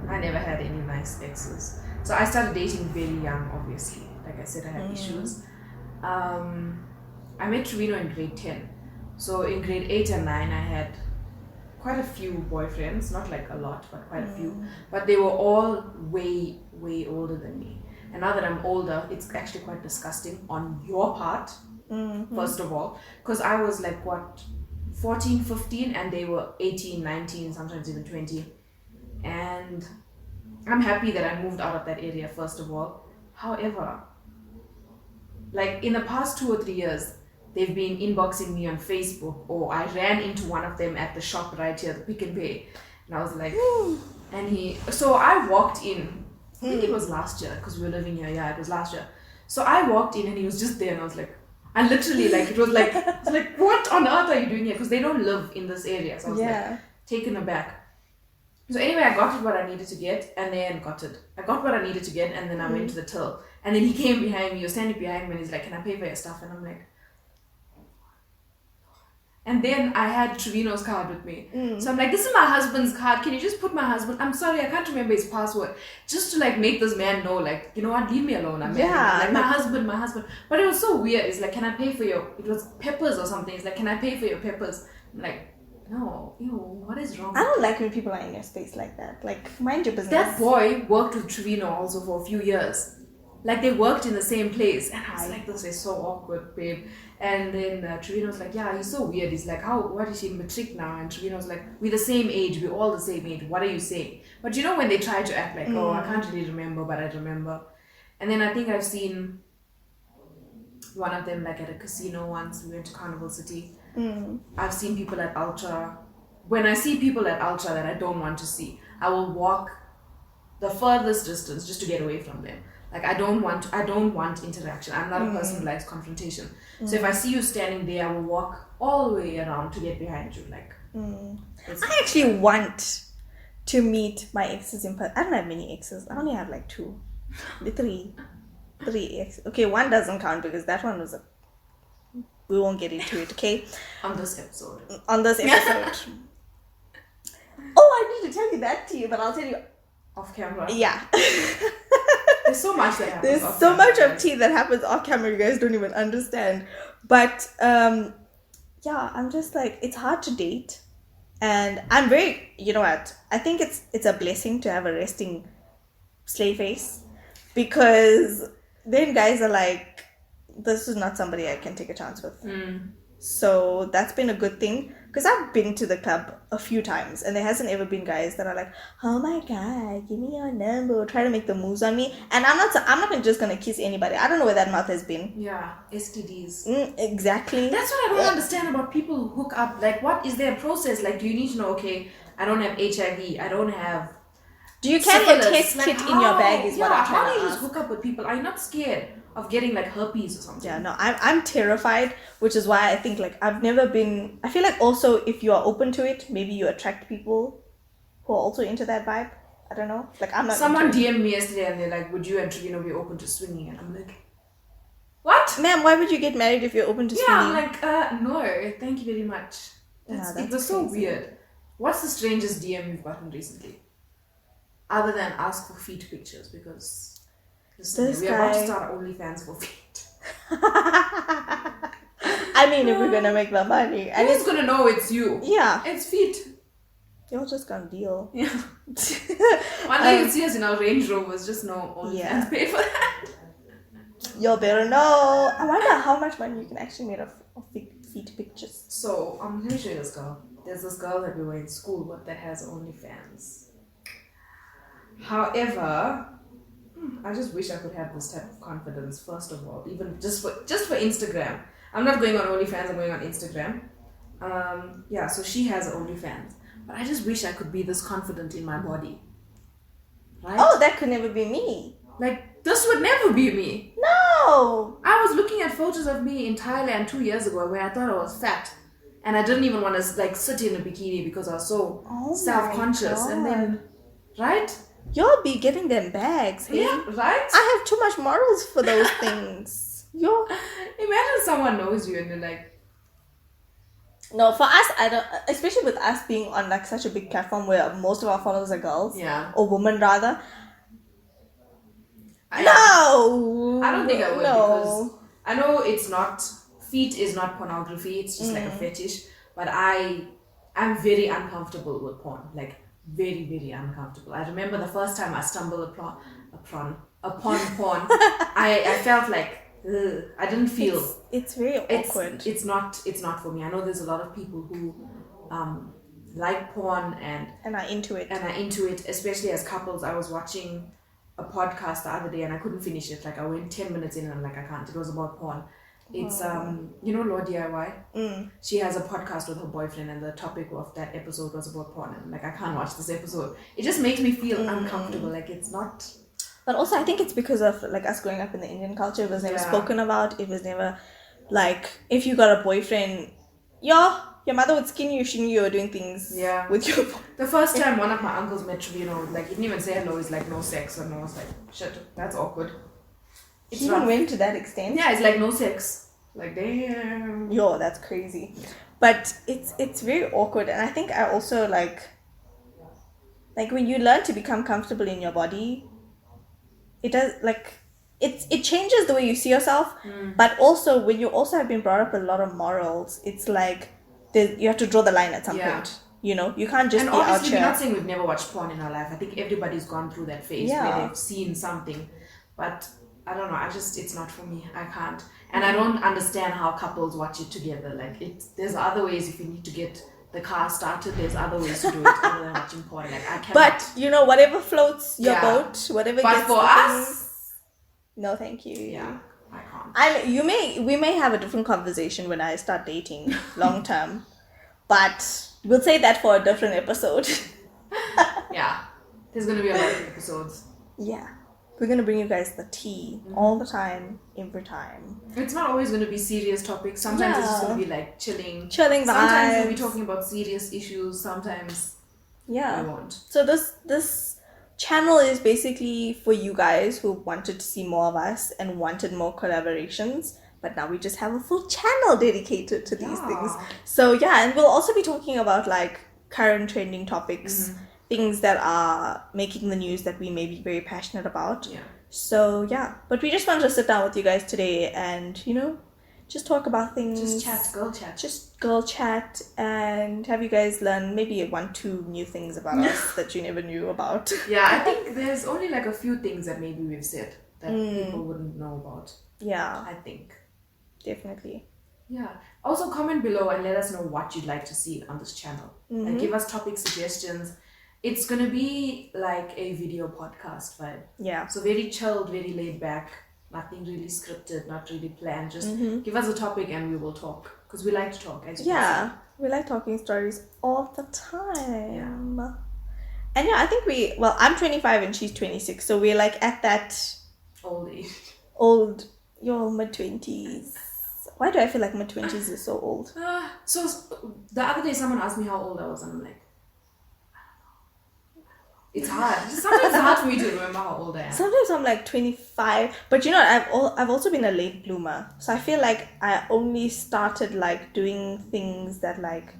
I never had any nice exes. So I started dating very young, obviously. Like I said, I had issues. I met Trevino in grade 10. So in grade 8 and 9, I had quite a few boyfriends. Not like a lot, but quite a few. But they were all way, way older than me. And now that I'm older, it's actually quite disgusting on your part, first of all. Because I was like, 14, 15, and they were 18, 19, sometimes even 20. And I'm happy that I moved out of that area, first of all. However, like in the past 2 or 3 years, they've been inboxing me on Facebook, or I ran into one of them at the shop right here, the Pick and Pay. And I was like, so I walked in, I think it was last year, because we were living here, it was last year. So I walked in and he was just there and I was like, and literally like, it was like, what on earth are you doing here? Because they don't live in this area. So I was like, taken aback. So anyway, I got what I needed to get and then I got what I needed to get and then I went to the till. And then he came behind me, he was standing behind me and he's like, can I pay for your stuff? And I'm like, and then I had Trevino's card with me. So I'm like, this is my husband's card. Can you just put my husband? I'm sorry, I can't remember his password. Just to like make this man know, like, you know what, leave me alone. I'm like, my husband. But it was so weird. It's like, can I pay for it was peppers or something. It's like, can I pay for your peppers? I'm like, no, what is wrong? I don't like when people are in your space like that. Like, mind your business. That boy worked with Trevino also for a few years. Like, they worked in the same place. And I was like, this is so awkward, babe. And then Trevino was like, yeah, he's so weird. He's like, what is he, matric now? And Trevino was like, we're the same age. We're all the same age. What are you saying? But you know when they try to act like, oh, I can't really remember, but I remember. And then I think I've seen one of them like at a casino once. We went to Carnival City. I've seen people at Ultra. When I see people at Ultra that I don't want to see, I will walk the furthest distance just to get away from them. Like, I don't want interaction. I'm not a person who likes confrontation. So if I see you standing there, I will walk all the way around to get behind you. Like, I actually want to meet my exes in person. I don't have many exes. I only have like 2. 3 exes. Okay, 1 doesn't count because that one was we won't get into it, okay? On this episode. Oh, I need to tell you that tea, but I'll tell you off camera. Yeah. There's so much that happens. There's off so camera, much guys. of tea that happens off camera. You guys don't even understand. But yeah, I'm just like, it's hard to date, and I'm very, you know what? I think it's a blessing to have a resting slay face, because then guys are like, this is not somebody I can take a chance with. So that's been a good thing, because I've been to the club a few times and there hasn't ever been guys that are like, oh my god, give me your number, try to make the moves on me. And I'm not just gonna kiss anybody. I don't know where that mouth has been. Yeah, STDs. Exactly. That's what I don't understand about people who hook up. Like, what is their process? Like, do you need to know, okay, I don't have HIV, I don't have do you carry a syphilis. test Like, kit in your bag is what I'm how trying do to you just ask. hook up with people? Are you not scared of getting like herpes or something. Yeah, no, I'm terrified, which is why I think like I've never been. I feel like also if you are open to it, maybe you attract people who are also into that vibe. I don't know. Like I'm not. Someone DM'd me yesterday and they're like, "Would you and Trevino be open to swinging?" And I'm like, "What, ma'am? Why would you get married if you're open to swinging? I'm like, no, thank you very much. It was so crazy. weird. What's the strangest DM you've gotten recently? Other than ask for feet pictures, because we're about to start OnlyFans for feet. I mean, if we're gonna make the money, and who's gonna know it's you? Yeah, it's feet. You're just gonna deal. Yeah. One day you'll see us in our Range Rovers, just no OnlyFans paid for that. You better know. I wonder how much money you can actually make of feet pictures. So, let me show you this girl. There's this girl that we were in school with that has OnlyFans. However, I just wish I could have this type of confidence, first of all, even just for Instagram. I'm not going on OnlyFans, I'm going on Instagram. So she has OnlyFans. But I just wish I could be this confident in my body. Right? Oh, that could never be me. Like, this would never be me. No! I was looking at photos of me in Thailand 2 years ago where I thought I was fat. And I didn't even want to like sit in a bikini because I was so self-conscious. And then, right? You'll be getting them bags, hey? Yeah, right? I have too much morals for those things. Imagine someone knows you and they're like... No, for us, I don't... Especially with us being on like such a big platform where most of our followers are girls. Yeah. Or women, rather. No! I don't think I would because... I know it's not... Feet is not pornography. It's just like a fetish. But I'm very uncomfortable with porn. Like... very, very uncomfortable. I remember the first time I stumbled upon porn, I felt like I didn't feel. It's very awkward. It's not for me. I know there's a lot of people who like porn and are into it. Especially as couples. I was watching a podcast the other day and I couldn't finish it. Like I went 10 minutes in and I'm like, I can't. It was about porn. It's Law DIY. She has a podcast with her boyfriend and the topic of that episode was about porn and like I can't watch this episode. It just makes me feel uncomfortable. Like it's not. But also I think it's because of like us growing up in the Indian culture. It was never spoken about. It was never like if you got a boyfriend, your mother would skin you if she knew you were doing things with your boyfriend. The first time one of my uncles met Trevino, like he didn't even say hello. He's like no sex and I was like shit, that's awkward. It even went to that extent. Yeah, it's like no sex. Like damn. Yo, that's crazy. But it's very awkward, and I think I also like when you learn to become comfortable in your body, it does like it changes the way you see yourself. But also when you also have been brought up with a lot of morals, it's like you have to draw the line at some point. You know, you can't just be out here. And obviously, we're not saying we've never watched porn in our life. I think everybody's gone through that phase where they've seen something, but. I don't know, it's not for me. I can't. And I don't understand how couples watch it together. Like, there's other ways if you need to get the car started, there's other ways to do it other than watching porn. Like, I cannot. But, whatever floats your boat, whatever but gets for us, no, thank you. Yeah, I can't. We may have a different conversation when I start dating long term. But we'll say that for a different episode. Yeah. There's going to be a lot of episodes. Yeah. We're going to bring you guys the tea all the time, every time. It's not always going to be serious topics. Sometimes it's just going to be like chilling vibes. Sometimes we'll be talking about serious issues. Sometimes we won't. So this channel is basically for you guys who wanted to see more of us and wanted more collaborations. But now we just have a full channel dedicated to these things. So and we'll also be talking about like current trending topics. Things that are making the news that we may be very passionate about. Yeah. So, But we just wanted to sit down with you guys today and, just talk about things. Just chat, girl chat. Just girl chat and have you guys learn maybe 1-2 new things about us that you never knew about. Yeah, I think there's only like a few things that maybe we've said that people wouldn't know about. Yeah. I think. Definitely. Yeah. Also comment below and let us know what you'd like to see on this channel. And give us topic suggestions. It's going to be like a video podcast vibe. Yeah. So very chilled, very laid back. Nothing really scripted, not really planned. Just give us a topic and we will talk. Because we like to talk, as you can see. We like talking stories all the time. Yeah. And I think I'm 25 and she's 26. So we're like at that... Old age. Old Your mid-20s. Why do I feel like mid-20s is so old? So the other day someone asked me how old I was, and I'm like, it's hard. Sometimes it's hard for me to remember how old I am. Sometimes I'm like 25, but you know, I've also been a late bloomer, so I feel like I only started like doing things that like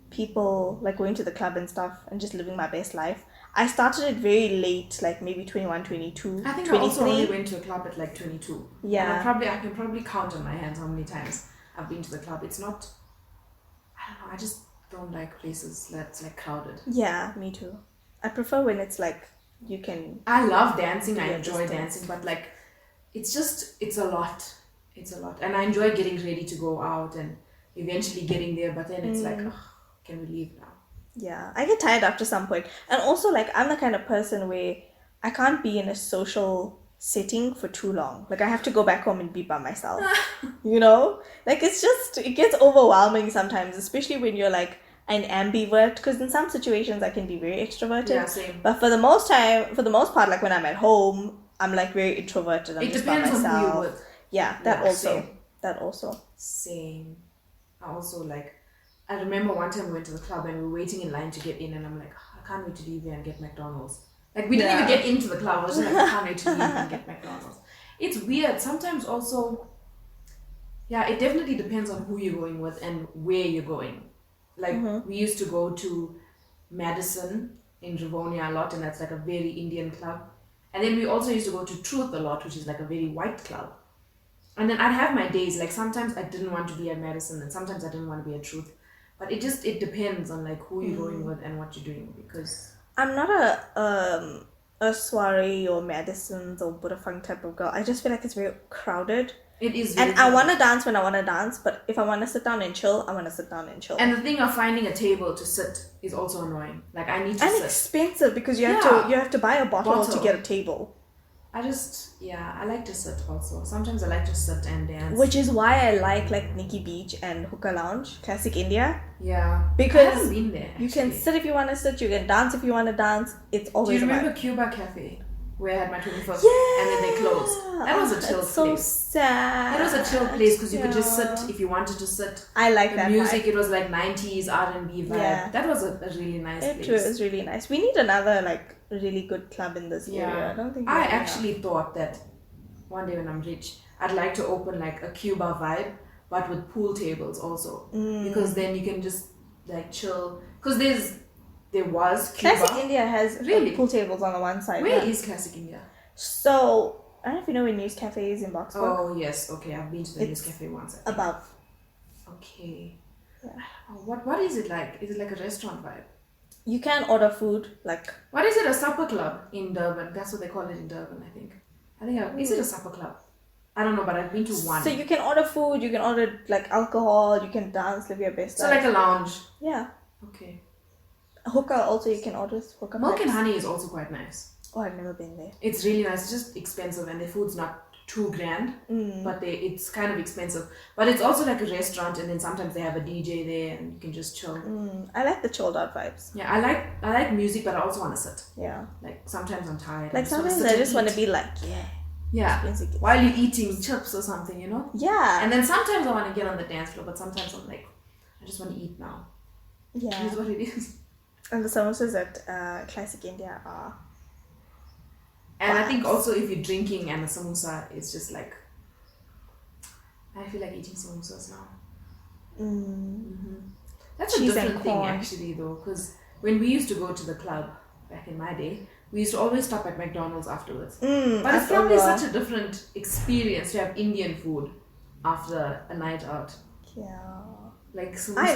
people like going to the club and stuff and just living my best life. I started it very late, like maybe 21, 22, I think 23. I also only went to a club at like 22. Yeah. And I can probably count on my hands how many times I've been to the club. It's not, I don't know, I just don't like places that's like crowded. Yeah, me too. I prefer when it's like you can. I love dancing, I Yeah, enjoy distance. dancing, but like it's a lot. It's a lot. And I enjoy getting ready to go out and eventually getting there, but then it's like, ugh, can we leave now? Yeah, I get tired after some point. And also, like, I'm the kind of person where I can't be in a social setting for too long. Like, I have to go back home and be by myself. You know? Like, it gets overwhelming sometimes, especially when you're like an ambivert. Because in some situations, I can be very extroverted. Yeah, same. But for the most part, like when I'm at home, I'm like very introverted. I'm It just by depends on myself. who you're with. Yeah, that Yeah, also. same. That also. Same. I also like, I remember one time we went to the club and we were waiting in line to get in, and I'm like, "Oh, I can't wait to leave here and get McDonald's." Like, we didn't even get into the club. I was just like, I can't wait to leave and get McDonald's. It's weird. Sometimes also, yeah, it definitely depends on who you're going with and where you're going. Like, we used to go to Madison in Rivonia a lot, and that's like a very Indian club. And then we also used to go to Truth a lot, which is like a very white club. And then I'd have my days, like sometimes I didn't want to be at Madison and sometimes I didn't want to be at Truth. But it depends on like who you're going with and what you're doing, because I'm not a soiree or Madison's or Budafang type of girl. I just feel like it's very crowded. it is And very I want to dance when I want to dance, but if I want to sit down and chill, I want to sit down and chill. And the thing of finding a table to sit is also annoying. Like, I need to And sit. expensive because you Yeah. have to buy a bottle to get a table. I like to sit also. Sometimes I like to sit and dance. Which is why I like Nikki Beach and Hookah Lounge, Classic India. Yeah. Because I haven't been there. You can actually. sit if you want to sit, you can dance if you want to dance. It's Do always you a vibe. remember Cuba Cafe? Where I had my 21st Yeah. and then they closed. That was a chill It's so place. sad. That was a chill place because you could just Yeah. sit if you wanted to sit. I like The that music, vibe. it was like 90s R&B vibe. Yeah. That was a really nice It place. was really nice. We need another like really good club in this area. I don't think we I have enough. actually thought that one day when I'm rich, I'd like to open like a Cuba vibe, but with pool tables also, because then you can just like chill. Because there was Cuba. Classic India has Really? pool tables on the one side. Where yeah. is Classic India? So I don't know if you know where News Cafe is in Boxburg. Oh yes, okay. I've been to the News It's Cafe once. I think. Above. Okay. Yeah. Oh, what is it like? Is it like a restaurant vibe? You can order food like What is it? A supper club in Durban? That's what they call it in Durban, I think. Is it a supper club? I don't know, but I've been to one. so you can order food, you can order like alcohol, you can dance, live your best So life. like a lounge. Yeah. Okay. Hookah also you can order hookah. Milk and packs. honey is also quite nice. Oh, I've never been there. It's really nice. It's just expensive, and the food's not too grand, but it's kind of expensive. But it's also like a restaurant, and then sometimes they have a DJ there, and you can just chill. I like the chilled out vibes. Yeah, I like music, but I also want to sit. Yeah. Like sometimes I'm tired. Like sometimes I just want to be like, yeah, music. while you're eating chips or something, you know. Yeah. And then sometimes I want to get on the dance floor, but sometimes I'm like, I just want to eat now. Yeah. It is what it is. And the samosas at Classic India are. And I think also if you're drinking and a samosa, it's just like, I feel like eating samosas now. That's Cheese a and different thing corn. actually though, because when we used to go to the club back in my day, we used to always stop at McDonald's afterwards. But it's probably such a different experience to have Indian food after a night out. Yeah. Like samosas. I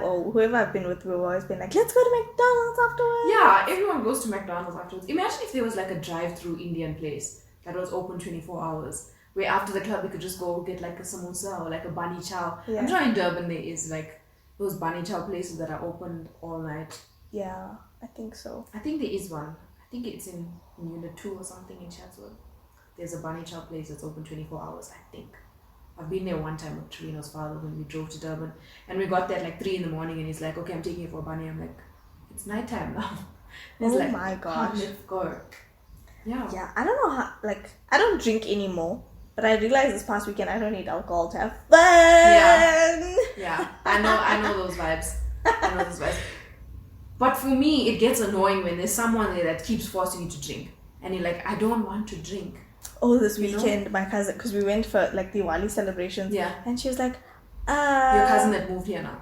know. Whoever I've been with, we've always been like, let's go to McDonald's afterwards. Yeah, everyone goes to McDonald's afterwards. Imagine if there was like a drive-through Indian place that was open 24 hours, where after the club we could just go get like a samosa or like a bani chow. Yeah. I'm sure in Durban there is like those bani chow places that are open all night. Yeah, I think so. I think there is one. I think it's in Unit 2 or something in Chatsworth. There's a bani chow place that's open 24 hours, I think. I've been there one time with Trina's father when we drove to Durban, and we got there at like 3 in the morning, and he's like, okay, I'm taking you for a bunny. I'm like, it's nighttime now. He's Oh like, my gosh. Let's go. Yeah. Yeah, I don't know how, like, I don't drink anymore. But I realized this past weekend I don't need alcohol to have fun. Yeah. I know those vibes. I know those vibes. But for me, it gets annoying when there's someone there that keeps forcing you to drink. And you're like, I don't want to drink. Oh, this weekend, my cousin, because we went for like the Diwali celebrations. Yeah. And she was like, Your cousin that moved here now.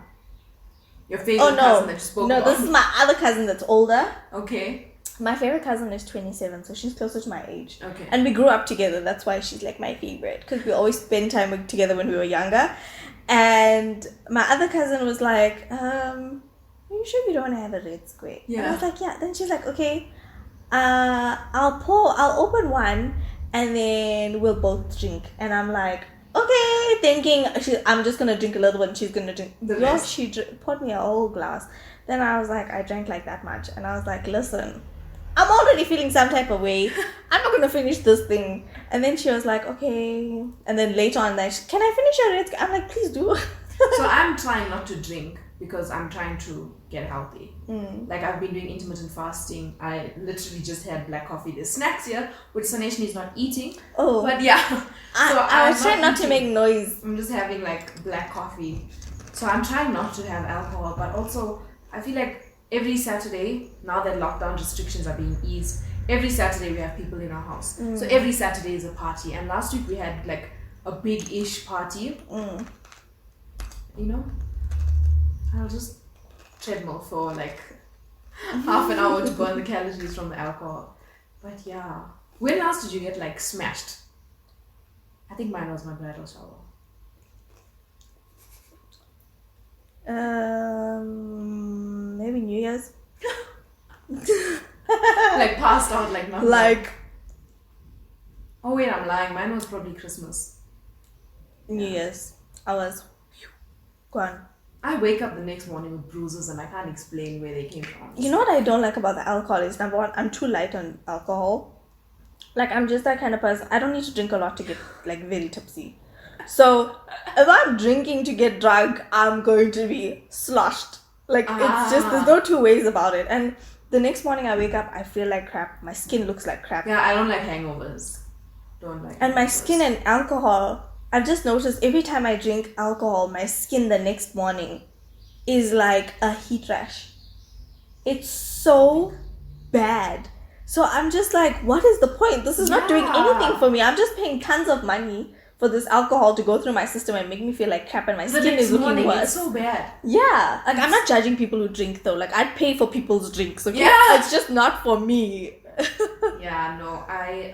Your favorite cousin that you spoke about. No, this is my other cousin that's older. Okay. My favorite cousin is 27, so she's closer to my age. Okay. And we grew up together. That's why she's like my favorite, because we always spend time together when we were younger. And my other cousin was like, are you sure you don't want to have a red square? Yeah. And I was like, yeah. Then she's like, okay, I'll open one and then we'll both drink. And I'm like, okay, thinking I'm just gonna drink a little bit and she's gonna drink the rest. She poured me a whole glass. Then I was like, I drank like that much, and I was like, listen, I'm already feeling some type of way. I'm not gonna finish this thing. And then she was like, okay. And then later on, can I finish your red? I'm like, please do. So I'm trying not to drink because I'm trying to get healthy. Like I've been doing intermittent fasting. I literally just had black coffee. There's snacks here, which Saneshni is not eating. Oh, but yeah. I was trying not to make noise. I'm just having like black coffee. So I'm trying not to have alcohol, but also I feel like every Saturday, now that lockdown restrictions are being eased, every Saturday we have people in our house. So every Saturday is a party. And last week we had like a big-ish party. You know, I'll just treadmill for like half an hour to burn the calories from the alcohol. But yeah, when last did you get like smashed? I think mine was my bridal shower. Maybe New Year's. Like passed out like nothing. Like, oh wait, I'm lying. Mine was probably Christmas. New Year's. I was gone. I wake up the next morning with bruises and I can't explain where they came from. You know what I don't like about the alcohol is, number one, I'm too light on alcohol. Like, I'm just that kind of person. I don't need to drink a lot to get like very tipsy. So if I'm drinking to get drunk, I'm going to be sloshed. Like, it's just, there's no two ways about it. And the next morning I wake up, I feel like crap. My skin looks like crap. Yeah, I don't like hangovers. Don't like And hangovers. my skin and alcohol, I've just noticed every time I drink alcohol, my skin the next morning is like a heat rash. It's so bad. So I'm just like, what is the point? This is not doing anything for me. I'm just paying tons of money for this alcohol to go through my system and make me feel like crap, and my skin is looking worse. It's so bad. Yeah. Like, I'm not judging people who drink though. Like, I'd pay for people's drinks, okay? Yeah. It's just not for me. Yeah, no. I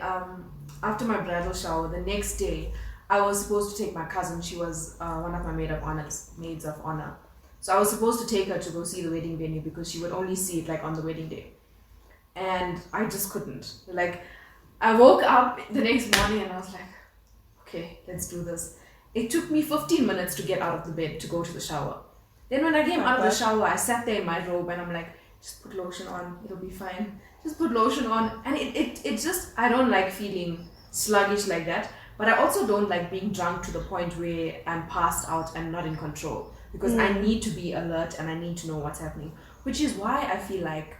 after my bridal shower, the next day, I was supposed to take my cousin. She was one of my maids of honor. So I was supposed to take her to go see the wedding venue because she would only see it like on the wedding day. And I just couldn't. Like, I woke up the next morning and I was like, okay, let's do this. It took me 15 minutes to get out of the bed to go to the shower. Then when I came out of the shower, I sat there in my robe and I'm like, just put lotion on, it'll be fine. Just put lotion on. And it just, I don't like feeling sluggish like that. But I also don't like being drunk to the point where I'm passed out and not in control. Because I need to be alert and I need to know what's happening. Which is why I feel like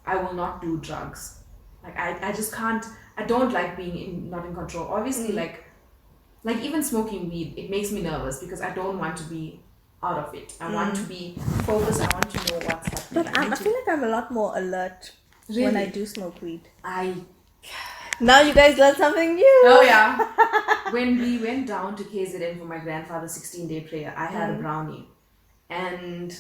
I will not do drugs. Like, I just can't, I don't like being not in control. Obviously, like even smoking weed, it makes me nervous because I don't want to be out of it. I want to be focused. I want to know what's happening. But I feel like I'm a lot more alert when I do smoke weed. Now you guys learned something new. Oh yeah. When we went down to KZN for my grandfather's 16-day prayer, I had a brownie. And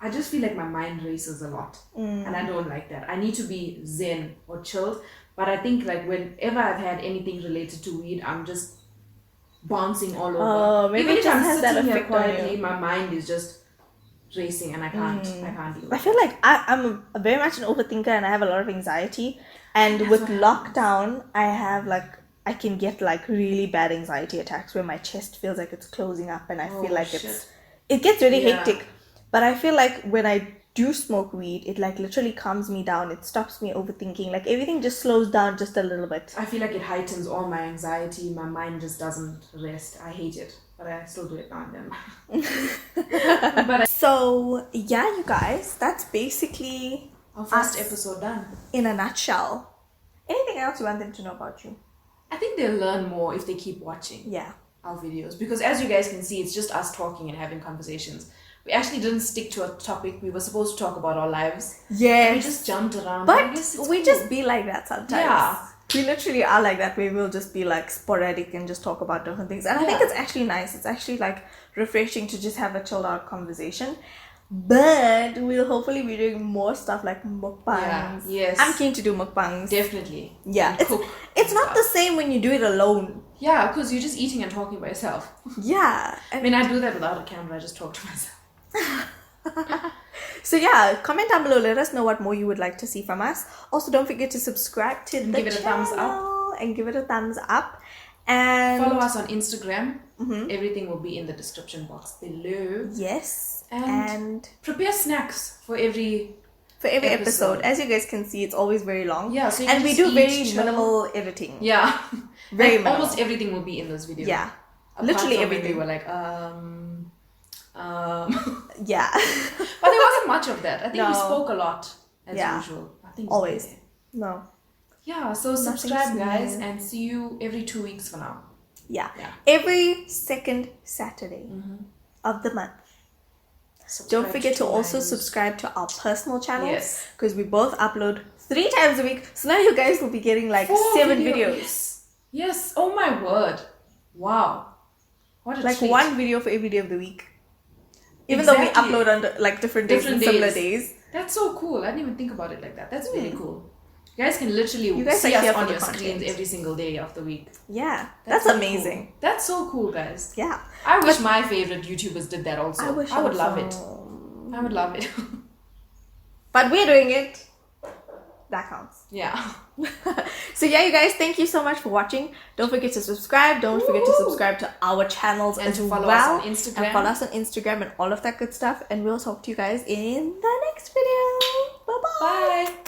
I just feel like my mind races a lot. And I don't like that. I need to be zen or chilled. But I think like whenever I've had anything related to weed, I'm just bouncing all over. Oh, maybe even it if just I'm has that sitting here effect on quietly, you. my mind is just racing and I can't deal with I feel like I'm very much an overthinker and I have a lot of anxiety. And That's with what lockdown, I can get like really bad anxiety attacks where my chest feels like it's closing up and I feel like it gets really hectic. But I feel like when I do smoke weed, it like literally calms me down. It stops me overthinking. Like, everything just slows down just a little bit. I feel like it heightens all my anxiety. My mind just doesn't rest. I hate it, but I still do it now and then. So yeah, you guys, that's basically our first episode done. in a nutshell. Anything else you want them to know about you? I think they'll learn more if they keep watching Yeah. our videos, because as you guys can see, it's just us talking and having conversations. We actually didn't stick to a topic. We were supposed to talk about our lives. Yes. We just jumped around. But I guess it's we cool. just be like that sometimes. Yeah. We literally are like that, where we'll just be like sporadic and just talk about different things. And I think it's actually nice. It's actually like refreshing to just have a chilled out conversation. But we'll hopefully be doing more stuff like mukbangs. Yeah. Yes. I'm keen to do mukbangs. Definitely. Yeah. And It's, cook it's and not stuff. the same when you do it alone. Yeah, because you're just eating and talking by yourself. Yeah. I mean, I do that without a camera. I just talk to myself. So yeah, comment down below. Let us know what more you would like to see from us. Also, don't forget to subscribe to the give it a thumbs up. channel and give it a thumbs up. And Follow us on Instagram. Everything will be in the description box below. yes, And prepare snacks for every episode. As you guys can see, it's always very long. Yeah, so you and can we just do very eat, chill. minimal editing. Yeah. Very Like, minimal. almost everything will be in this video. Yeah, Apart literally from when everything. we were like, Yeah. But there wasn't much of that. I think we No. spoke a lot as Yeah. usual. I think Always. there. No. Yeah, so Nothing's subscribe, guys, new. and see you every 2 weeks for now. Yeah. Yeah. Every second Saturday of the month. Subscribe Don't forget to also mine. subscribe to our personal channels, Yes. because we both upload 3 times a week. So now you guys will be getting like 4 7 videos. videos. Yes. Yes. Oh my word. Wow. What a Like treat. 1 video for every day of the week. Even though we Exactly. upload on like different days and similar days. That's so cool. I didn't even think about it like that. That's really cool. You guys can literally You guys see are us here for on the your content. screens every single day of the week. Yeah. That's so amazing. cool. That's so cool, guys. Yeah. I wish my favorite YouTubers did that also. I wish I would love it. also. I would love it. But we're doing it. That counts. Yeah. So yeah, you guys, thank you so much for watching. Don't forget to subscribe. Don't forget to subscribe to our channels And as to follow well. us on Instagram. And follow us on Instagram and all of that good stuff. And we'll talk to you guys in the next video. Bye-bye. Bye.